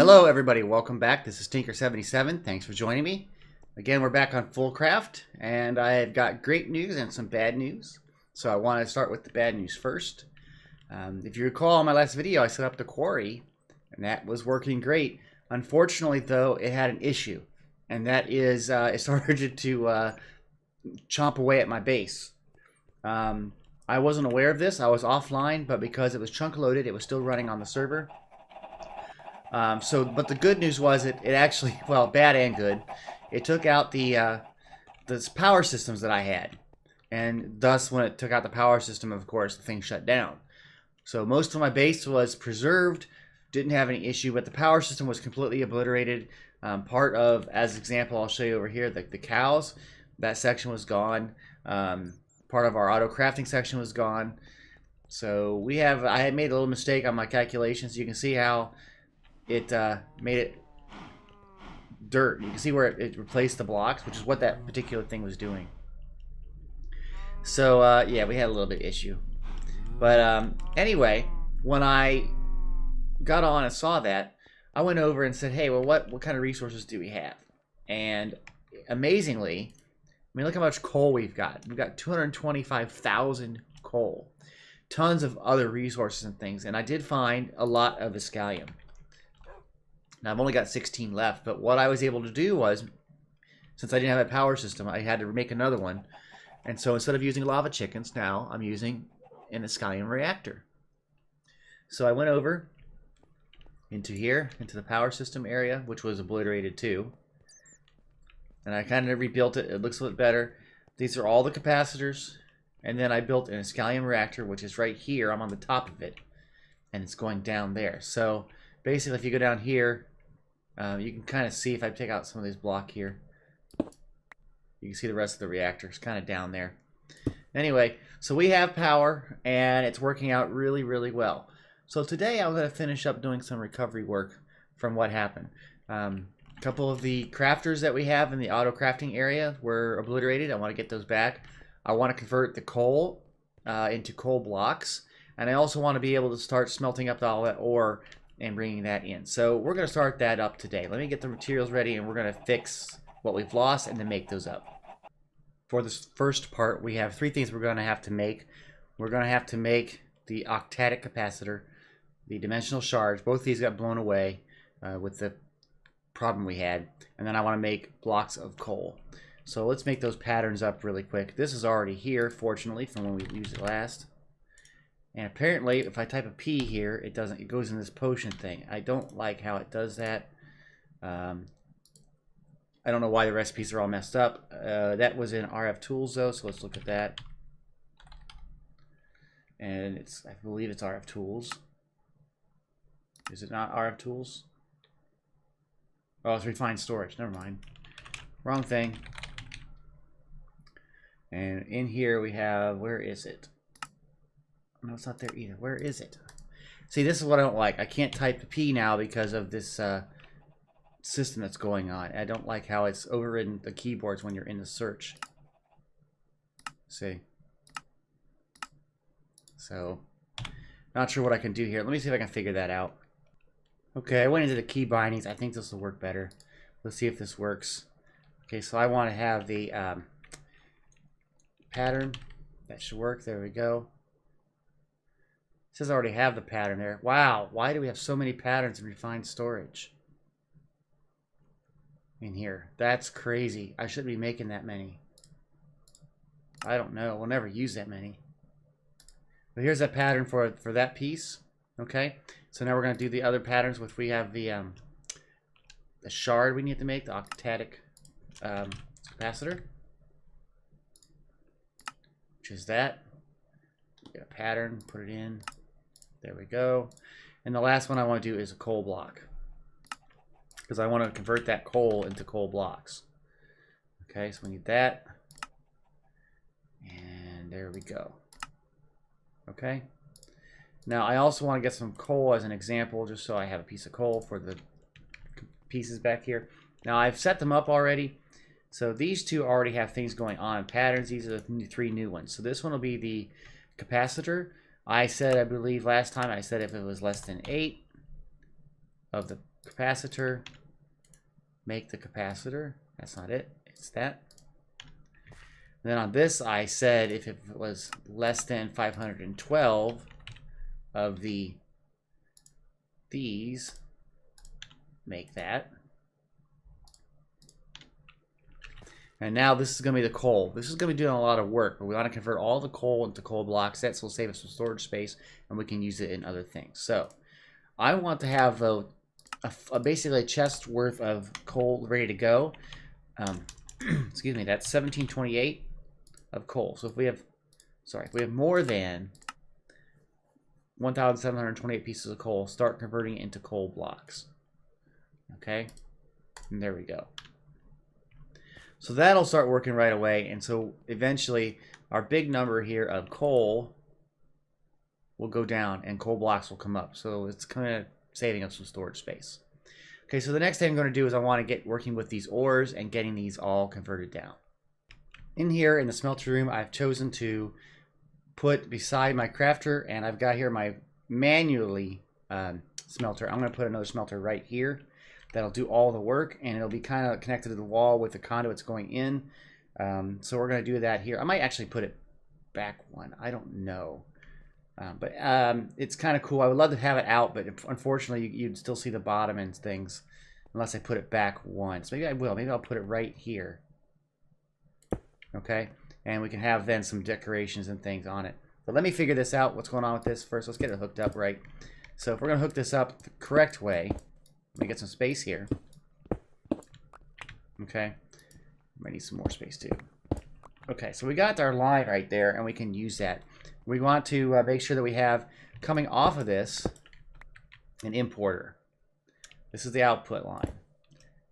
Hello everybody, welcome back. This is Tinker77. Thanks for joining me. Again, we're back on FoolCraft, and I've got great news and some bad news. So I want to start with the bad news first. If you recall in my last video, I set up the quarry, and that was working great. Unfortunately, though, it had an issue, and that is it started to chomp away at my base. I wasn't aware of this. I was offline, but because it was chunk loaded, it was still running on the server. But the good news was it actually, well, bad and good, it took out the power systems that I had. And thus, when it took out the power system, of course, the thing shut down. So most of my base was preserved, didn't have any issue, but the power system was completely obliterated. Part of, as example, I'll show you over here, the cows, that section was gone. Part of our auto crafting section was gone. So I had made a little mistake on my calculations. You can see how it made it dirt. You can see where it replaced the blocks, which is what that particular thing was doing. So yeah, we had a little bit of issue. But anyway, when I got on and saw that, I went over and said, hey, well, what kind of resources do we have? And amazingly, I mean, look how much coal we've got. We've got 225,000 coal. Tons of other resources and things. And I did find a lot of Iskallium. Now, I've only got 16 left, but what I was able to do was, since I didn't have a power system, I had to make another one. And so instead of using lava chickens, now I'm using an Iskallium Reactor. So I went over into here, into the power system area, which was obliterated too. And I kind of rebuilt it. It looks a little better. These are all the capacitors. And then I built an Iskallium Reactor, which is right here. I'm on the top of it. And it's going down there. So basically, if you go down here, you can kind of see, if I take out some of these block here, you can see the rest of the reactor. It's kind of down there. Anyway, so we have power, and it's working out really, really well. So today I'm going to finish up doing some recovery work from what happened. A couple of the crafters that we have in the auto crafting area were obliterated. I want to get those back. I want to convert the coal into coal blocks, and I also want to be able to start smelting up all that ore and bringing that in. So we're going to start that up today. Let me get the materials ready, and we're going to fix what we've lost and then make those up. For this first part, we have three things we're going to have to make. We're going to have to make the octadic capacitor, the dimensional shards. Both of these got blown away with the problem we had. And then I want to make blocks of coal. So let's make those patterns up really quick. This is already here, fortunately, from when we used it last. And apparently, if I type a P here, it doesn't. It goes in this potion thing. I don't like how it does that. I don't know why the recipes are all messed up. That was in RF Tools, though, so let's look at that. And I believe it's RF Tools. Is it not RF Tools? Oh, it's Refined Storage. Never mind. Wrong thing. And in here we have, where is it? No, it's not there either. Where is it? See, this is what I don't like. I can't type the P now because of this system that's going on. I don't like how it's overridden the keyboards when you're in the search. See? So, not sure what I can do here. Let me see if I can figure that out. Okay, I went into the key bindings. I think this will work better. Let's see if this works. Okay, so I want to have the pattern. That should work. There we go. It says I already have the pattern there. Wow, why do we have so many patterns in refined storage in here? That's crazy. I shouldn't be making that many. I don't know. We'll never use that many. But here's that pattern for that piece. Okay, so now we're going to do the other patterns, which we have the shard we need to make, the octadic capacitor, which is that. Get a pattern, put it in. There we go. And the last one I want to do is a coal block, because I want to convert that coal into coal blocks. Okay, so we need that. And there we go. Okay. Now I also want to get some coal as an example, just so I have a piece of coal for the pieces back here. Now I've set them up already. So these two already have things going on in patterns. These are the three new ones. So this one will be the capacitor. I said, I believe last time, I said if it was less than 8 of the capacitor. Make the capacitor. That's not it. It's that. And then on this, I said if it was less than 512 of these, make that. And now this is going to be the coal. This is going to be doing a lot of work, but we want to convert all the coal into coal blocks. That will save us some storage space, and we can use it in other things. So I want to have basically a chest worth of coal ready to go. Excuse me, that's 1728 of coal. So if we have, if we have more than 1,728 pieces of coal, start converting it into coal blocks. Okay, and there we go. So that'll start working right away, and so eventually our big number here of coal will go down and coal blocks will come up. So it's kind of saving us some storage space. Okay, so the next thing I'm going to do is I want to get working with these ores and getting these all converted down. In here in the smelter room, I've chosen to put beside my crafter, and I've got here my manually smelter. I'm going to put another smelter right here. That'll do all the work, and it'll be kind of connected to the wall with the conduits going in. So we're going to do that here. I might actually put it back one. I don't know. But it's kind of cool. I would love to have it out, but unfortunately, you'd still see the bottom and things unless I put it back once. Maybe I will. Maybe I'll put it right here. Okay? And we can have then some decorations and things on it. But let me figure this out, what's going on with this first. Let's get it hooked up right. So if we're going to hook this up the correct way, let me get some space here. Okay. Might need some more space too. Okay, so we got our line right there, and we can use that. We want to make sure that we have, coming off of this, an importer. This is the output line.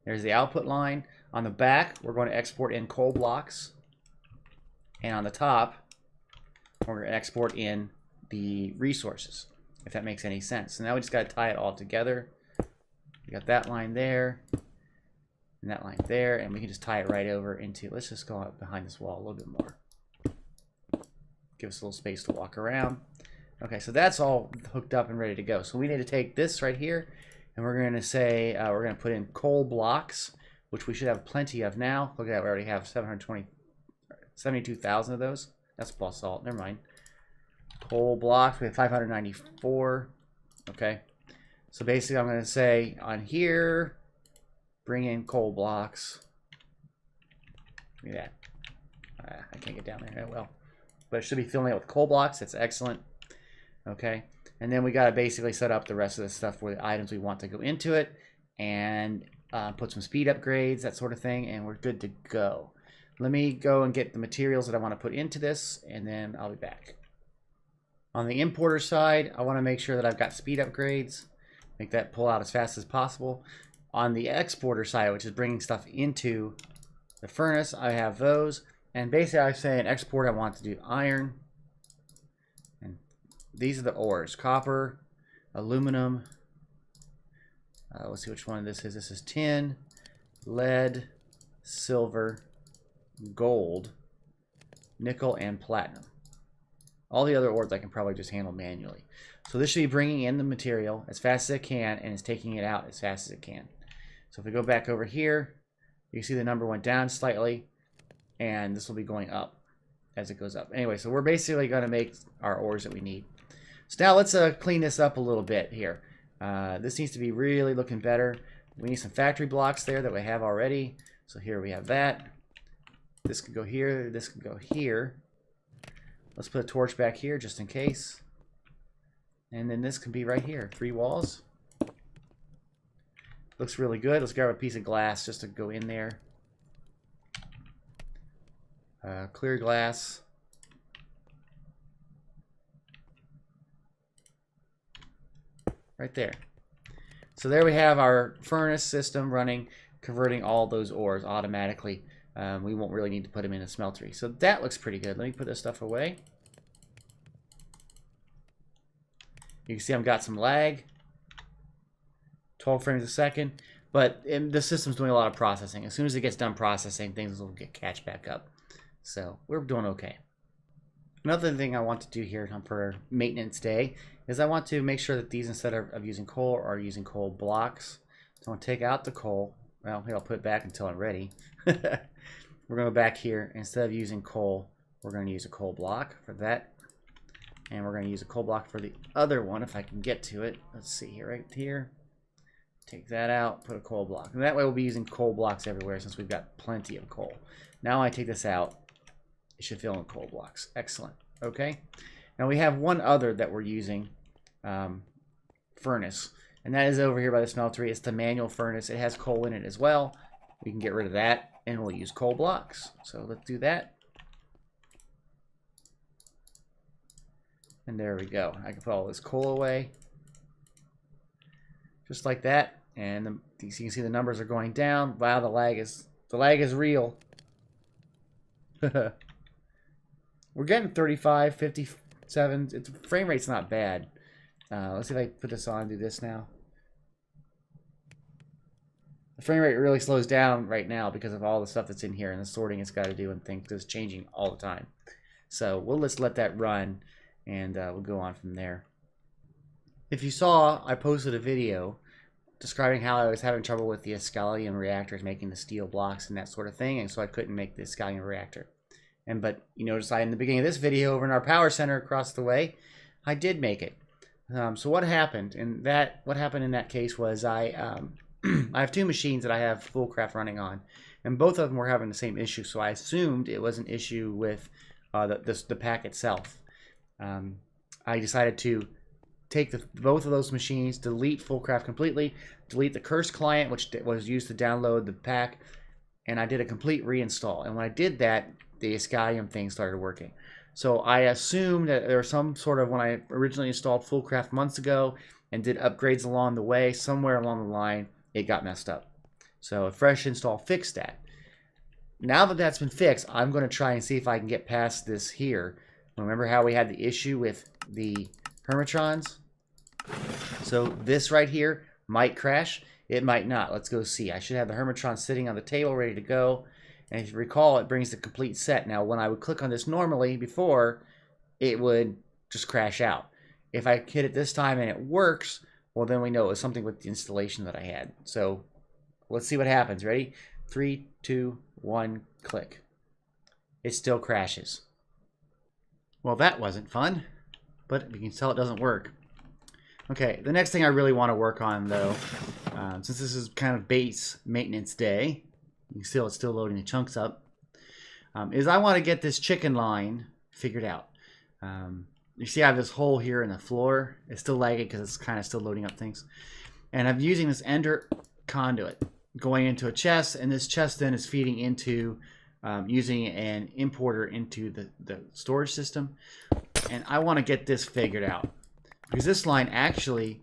There's the output line. On the back, we're going to export in coal blocks. And on the top, we're going to export in the resources, if that makes any sense. So now we just got to tie it all together. We got that line there, and that line there, and we can just tie it right over into, let's just go up behind this wall a little bit more. Give us a little space to walk around. Okay, so that's all hooked up and ready to go. So we need to take this right here, and we're going to say, we're going to put in coal blocks, which we should have plenty of now. Look at that, we already have 72,000 of those. That's basalt, never mind. Coal blocks, we have 594. Okay. So basically, I'm going to say on here, bring in coal blocks. Look at that. I can't get down there. Oh, well. But it should be filling it with coal blocks. That's excellent. Okay. And then we got to basically set up the rest of the stuff for the items we want to go into it. And put some speed upgrades, that sort of thing. And we're good to go. Let me go and get the materials that I want to put into this. And then I'll be back. On the importer side, I want to make sure that I've got speed upgrades. Make that pull out as fast as possible. On the exporter side, which is bringing stuff into the furnace, I have those. And basically, I say an export, I want to do iron. And these are the ores. Copper, aluminum. Let's see which one this is. This is tin, lead, silver, gold, nickel, and platinum. All the other ores I can probably just handle manually. So this should be bringing in the material as fast as it can, and it's taking it out as fast as it can. So if we go back over here, you see the number went down slightly, and this will be going up as it goes up. Anyway, so we're basically going to make our ores that we need. So now let's clean this up a little bit here. This needs to be really looking better. We need some factory blocks there that we have already. So here we have that. This can go here. This can go here. Let's put a torch back here just in case. And then this can be right here. 3 walls. Looks really good. Let's grab a piece of glass just to go in there. Clear glass. Right there. So there we have our furnace system running, converting all those ores automatically. We won't really need to put them in a smeltery. So that looks pretty good. Let me put this stuff away. You can see I've got some lag. 12 frames a second. But the system's doing a lot of processing. As soon as it gets done processing, things will get catch back up. So we're doing okay. Another thing I want to do here for maintenance day is I want to make sure that these, instead of using coal, are using coal blocks. So I'm going to take out the coal. Well, here, I'll put it back until I'm ready. We're going to go back here. Instead of using coal, we're going to use a coal block for that. And we're going to use a coal block for the other one if I can get to it. Let's see here, right here. Take that out, put a coal block. And that way we'll be using coal blocks everywhere since we've got plenty of coal. Now I take this out. It should fill in coal blocks. Excellent. Okay. Now we have one other that we're using, furnace. And that is over here by the smeltery. It's the manual furnace. It has coal in it as well. We can get rid of that and we'll use coal blocks. So let's do that. And there we go. I can put all this coal away. Just like that. And you can see the numbers are going down. Wow, the lag is real. We're getting 35, 57. Its frame rate's not bad. Let's see if I put this on and do this now. The frame rate really slows down right now because of all the stuff that's in here and the sorting it's got to do and things because it's changing all the time. So we'll just let that run and we'll go on from there. If you saw, I posted a video describing how I was having trouble with the Iskallium reactors making the steel blocks and that sort of thing, and so I couldn't make the Iskallium reactor. But you notice in the beginning of this video over in our power center across the way, I did make it. So what happened in that case was I have two machines that I have FoolCraft running on, and both of them were having the same issue. So I assumed it was an issue with the pack itself. I decided to take both of those machines, delete FoolCraft completely, delete the cursed client, which was used to download the pack, and I did a complete reinstall. And when I did that, the Iskallium thing started working. So I assumed that there was some sort of, when I originally installed FoolCraft months ago and did upgrades along the way, somewhere along the line, it got messed up. So a fresh install fixed that. Now that that's been fixed, I'm going to try and see if I can get past this here. Remember how we had the issue with the Hermitrons? So this right here might crash. It might not. Let's go see. I should have the Hermitron sitting on the table ready to go. And if you recall, it brings the complete set. Now, when I would click on this normally before, it would just crash out. If I hit it this time and it works, well, then we know it was something with the installation that I had. So let's see what happens. Ready? 3, 2, 1, click. It still crashes. Well, that wasn't fun, but you can tell it doesn't work. Okay, the next thing I really want to work on, though, since this is kind of base maintenance day, you can see it's still loading the chunks up, is I want to get this chicken line figured out. You see I have this hole here in the floor. It's still lagging because it's kind of still loading up things. And I'm using this ender conduit going into a chest, and this chest then is feeding into using an importer into the storage system. And I want to get this figured out because this line actually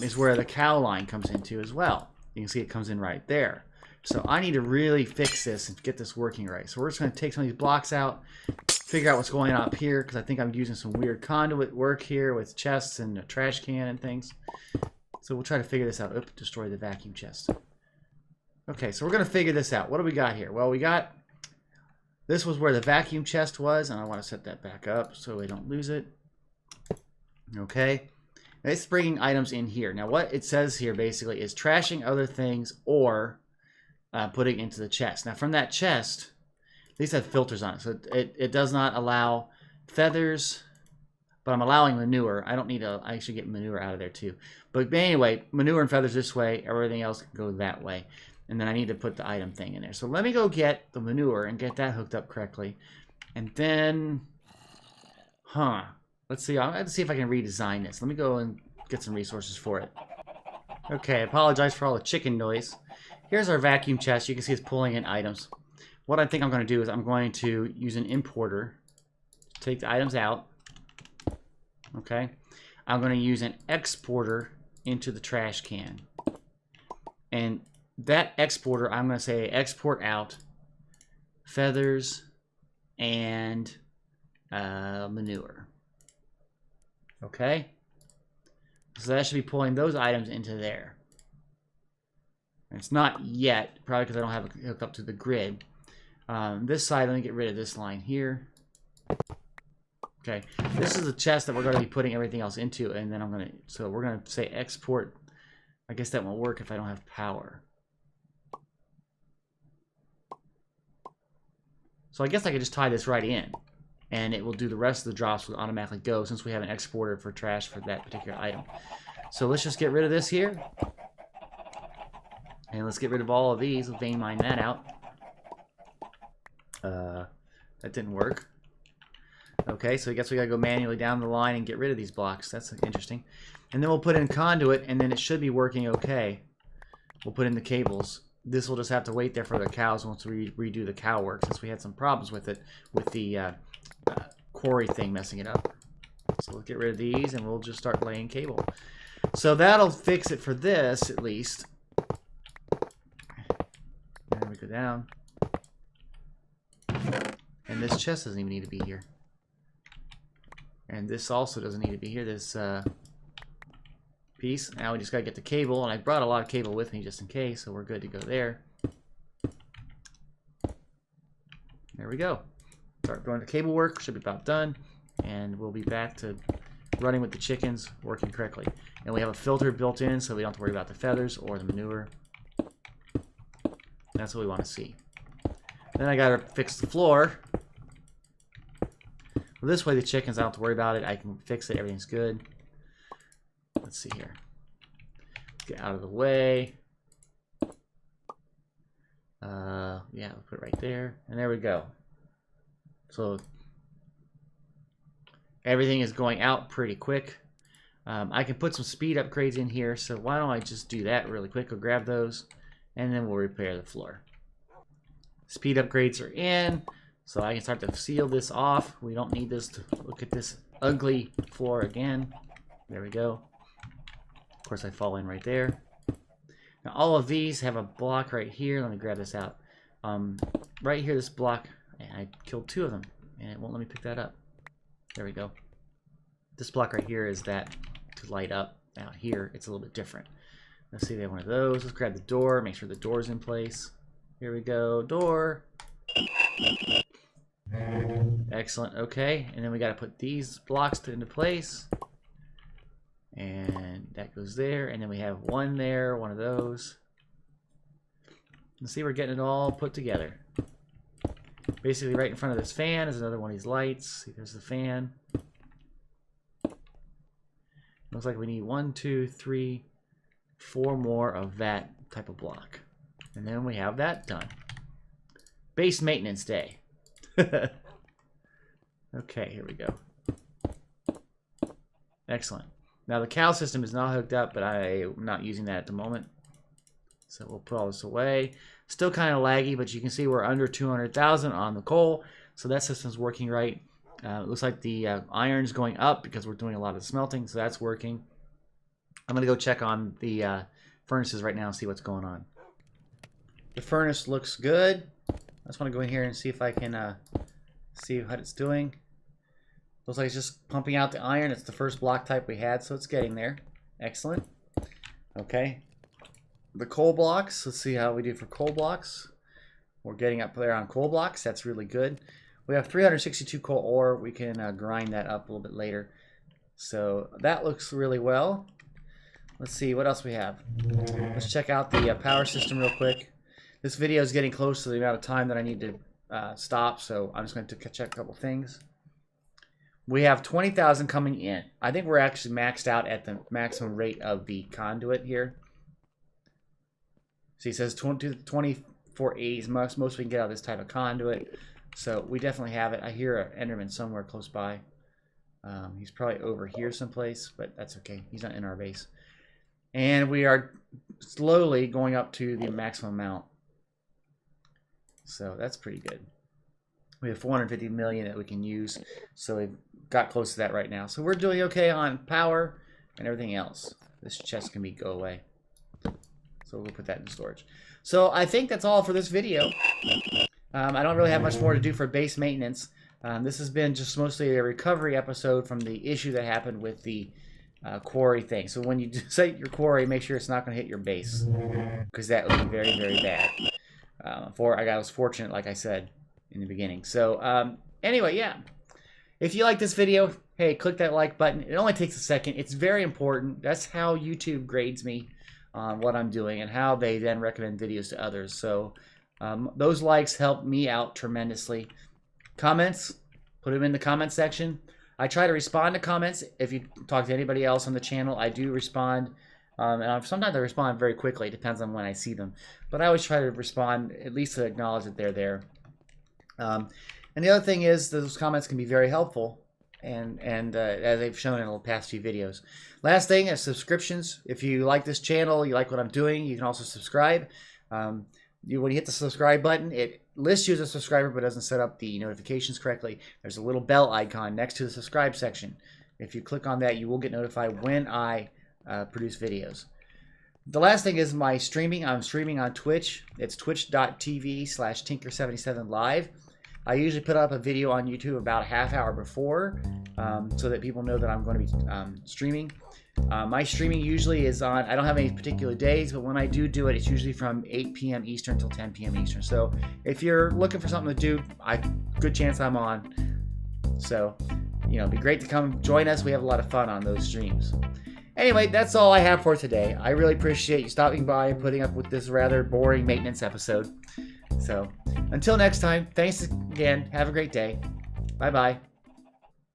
is where the cow line comes into as well. You can see it comes in right there. So I need to really fix this and get this working right. So we're just going to take some of these blocks out, figure out what's going on up here, because I think I'm using some weird conduit work here with chests and a trash can and things. So we'll try to figure this out. Oop, destroy the vacuum chest. Okay, so we're going to figure this out. What do we got here? Well, we got, this was where the vacuum chest was, and I want to set that back up so we don't lose it. Okay, it's bringing items in here. Now what it says here basically is trashing other things or putting into the chest. Now from that chest, these have filters on it, so it does not allow feathers, but I'm allowing manure. I don't need to, I should get manure out of there too. But anyway, manure and feathers this way, everything else can go that way. And then I need to put the item thing in there. So let me go get the manure and get that hooked up correctly. And then, let's see, I'll have to see if I can redesign this. Let me go and get some resources for it. Okay, I apologize for all the chicken noise. Here's our vacuum chest. You can see it's pulling in items. What I think I'm going to do is I'm going to use an importer to take the items out. Okay. I'm going to use an exporter into the trash can. And that exporter, I'm going to say export out feathers and manure. Okay. So that should be pulling those items into there. It's not yet, probably because I don't have it hooked up to the grid. This side, let me get rid of this line here. Okay, this is the chest that we're going to be putting everything else into, and then I'm going to, so we're going to say export I guess that won't work if I don't have power. So I guess I could just tie this right in, and it will do the rest of the drops will automatically go since we have an exporter for trash for that particular item. So let's just get rid of this here. And let's get rid of all of these. We'll vein mine that out. That didn't work. Okay, so I guess we gotta go manually down the line and get rid of these blocks. That's interesting. And then we'll put in conduit, and then it should be working okay. We'll put in the cables. This will just have to wait there for the cows once we redo the cow work, since we had some problems with it, with the quarry thing messing it up. So we'll get rid of these, and we'll just start laying cable. So that'll fix it for this, at least. And we go down. And this chest doesn't even need to be here. And this also doesn't need to be here, this piece. Now we just gotta get the cable, and I brought a lot of cable with me just in case, so we're good to go there. There we go. Start going to cable work, should be about done, and we'll be back to running with the chickens, working correctly. And we have a filter built in, so we don't have to worry about the feathers or the manure. That's what we want to see. Then I gotta fix the floor. Well, this way the chickens, I don't have to worry about it. I can fix it, everything's good. Let's see here. Get out of the way. Yeah, we'll put it right there. And there we go. So everything is going out pretty quick. I can put some speed upgrades in here, so why don't I just do that really quick. I'll grab those, and then we'll repair the floor. Speed upgrades are in, so I can start to seal this off. We don't need this to look at this ugly floor again. There we go. Of course, I fall in right there. Now, all of these have a block right here. Let me grab this out. Right here, this block, and I killed 2 of them, and it won't let me pick that up. There we go. This block right here is that to light up. Out here, it's a little bit different. Let's see, they have one of those. Let's grab the door, make sure the door's in place. Here we go, door. Excellent, okay. And then we gotta put these blocks into place. And that goes there, and then we have one there, one of those. Let's see, we're getting it all put together. Basically, right in front of this fan is another one of these lights. See, there's the fan. Looks like we need 1, 2, 3, 4 more of that type of block. And then we have that done. Base maintenance day. Okay, here we go. Excellent. Now the cow system is not hooked up, but I'm not using that at the moment. So we'll put all this away. Still kind of laggy, but you can see we're under 200,000 on the coal. So that system's working right. It looks like the iron's going up because we're doing a lot of smelting, so that's working. I'm going to go check on the furnaces right now and see what's going on. The furnace looks good. I just want to go in here and see if I can see what it's doing. Looks like it's just pumping out the iron. It's the first block type we had, so it's getting there. Excellent. Okay. The coal blocks, let's see how we do for coal blocks. We're getting up there on coal blocks. That's really good. We have 362 coal ore. We can grind that up a little bit later. So that looks really well. Let's see what else we have. Let's check out the power system real quick. This video is getting close to the amount of time that I need to stop, so I'm just going to check a couple things. We have 20,000 coming in. I think we're actually maxed out at the maximum rate of the conduit here. See, it says 2480 is most we can get out of this type of conduit. So we definitely have it. I hear an Enderman somewhere close by. He's probably over here someplace, but that's okay. He's not in our base. And we are slowly going up to the maximum amount. So that's pretty good. We have 450 million that we can use. So we've got close to that right now. So we're doing okay on power and everything else. This chest can go away. So we'll put that in storage. So I think that's all for this video. I don't really have much more to do for base maintenance. This has been just mostly a recovery episode from the issue that happened with the quarry thing. So when you set your quarry, make sure it's not going to hit your base, because that would be very, very bad. I was fortunate, like I said in the beginning. So anyway, yeah. If you like this video, hey, click that like button. It only takes a second. It's very important. That's how YouTube grades me. on what I'm doing and how they then recommend videos to others. So those likes help me out tremendously. Comments, put them in the comment section. I try to respond to comments. If you talk to anybody else on the channel, I do respond. And sometimes I respond very quickly. It depends on when I see them. But I always try to respond, at least to acknowledge that they're there. And the other thing is those comments can be very helpful, and as they've shown in the past few videos. Last thing is subscriptions. If you like this channel, you like what I'm doing, you can also subscribe. When you hit the subscribe button, it lists you as a subscriber but doesn't set up the notifications correctly. There's a little bell icon next to the subscribe section. If you click on that, you will get notified when I produce videos. The last thing is my streaming. I'm streaming on Twitch. It's twitch.tv/Tinker77live. I usually put up a video on YouTube about a half hour before so that people know that I'm going to be streaming. My streaming usually is on, I don't have any particular days, but when I do it, it's usually from 8 p.m. Eastern till 10 p.m. Eastern. So if you're looking for something to do, good chance I'm on. So, it'd be great to come join us. We have a lot of fun on those streams. Anyway, that's all I have for today. I really appreciate you stopping by and putting up with this rather boring maintenance episode. So, until next time, thanks again. Have a great day. Bye-bye.